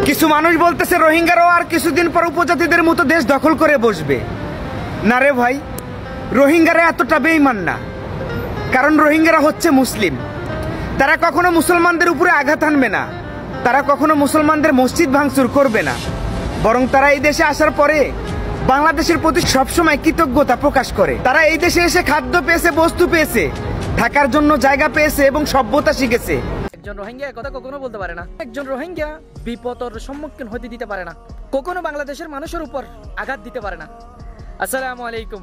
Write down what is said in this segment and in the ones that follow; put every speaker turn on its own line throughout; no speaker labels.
কিছু মানুষ বলতেছে রোহিঙ্গারাও আর কিছুদিন পর উপজাতিদের মতো দেশ দখল করে বসবে। না রে ভাই, রোহিঙ্গারা এতটা বেঈমান না। কারণ রোহিঙ্গারা হচ্ছে মুসলিম। তারা কখনো মুসলমানদের উপরে আঘাত আনবে না, তারা কখনো মুসলমানদের মসজিদ ভাঙচুর করবে না। বরং তারা এই দেশে আসার পরে বাংলাদেশের প্রতি সবসময় কৃতজ্ঞতা প্রকাশ করে। তারা এই দেশে এসে খাদ্য পেয়েছে, বস্তু পেয়েছে, থাকার জন্য জায়গা পেয়েছে এবং সভ্যতা শিখেছে।
একজন রোহিঙ্গা কথা কখনো বলতে পারে না, একজন রোহিঙ্গা বিপদের সম্মুখীন হতে দিতে পারে না, কখনো বাংলাদেশের মানুষের উপর আঘাত দিতে পারে না। আসসালামু আলাইকুম,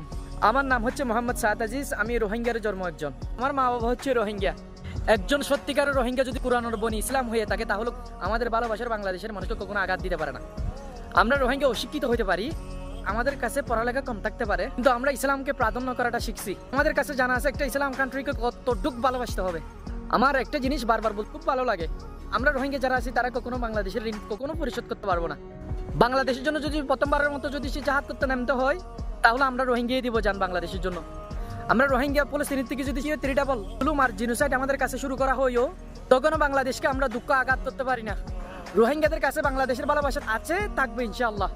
আমার নাম হচ্ছে মোহাম্মদ সাদ আজিজ। আমি রোহিঙ্গার জন্ম একজন, আমার মা বাবা হচ্ছে রোহিঙ্গা। একজন সত্যিকার রোহিঙ্গা যদি কুরআনের বনি ইসলাম হয়ে থাকে তাহলে আমাদের ভালোবাসার বাংলাদেশের মানুষকে কখনো আঘাত দিতে পারে না। আমরা রোহিঙ্গা অশিক্ষিত হতে পারি, আমাদের কাছে পড়ালেখা কম থাকতে পারে, কিন্তু আমরা ইসলামকে প্রাধান্য করাটা শিখছি। আমাদের কাছে জানা আছে একটা ইসলাম কান্ট্রিকে কতটুকু ভালোবাসতে হবে। আমার একটা জিনিস বারবার বলতে খুব ভালো লাগে, আমরা রোহিঙ্গা যারা আছি তারা কখনো বাংলাদেশের ঋণ কখনো পরিশোধ করতে পারবো না। বাংলাদেশের জন্য যদি প্রথমবারের মতো যদি সে জাহাজ করতে নামতে হয় তাহলে আমরা রোহিঙ্গাই দিব যান বাংলাদেশের জন্য। আমরা রোহিঙ্গা পলিসির থেকে যদি ত্রিডাবল আর জিনোসাইড আমাদের কাছে শুরু করা হয়ও তখনও বাংলাদেশকে আমরা দুঃখ আঘাত করতে পারি না। রোহিঙ্গাদের কাছে বাংলাদেশের ভালোবাসা আছে, থাকবে ইনশাআল্লাহ।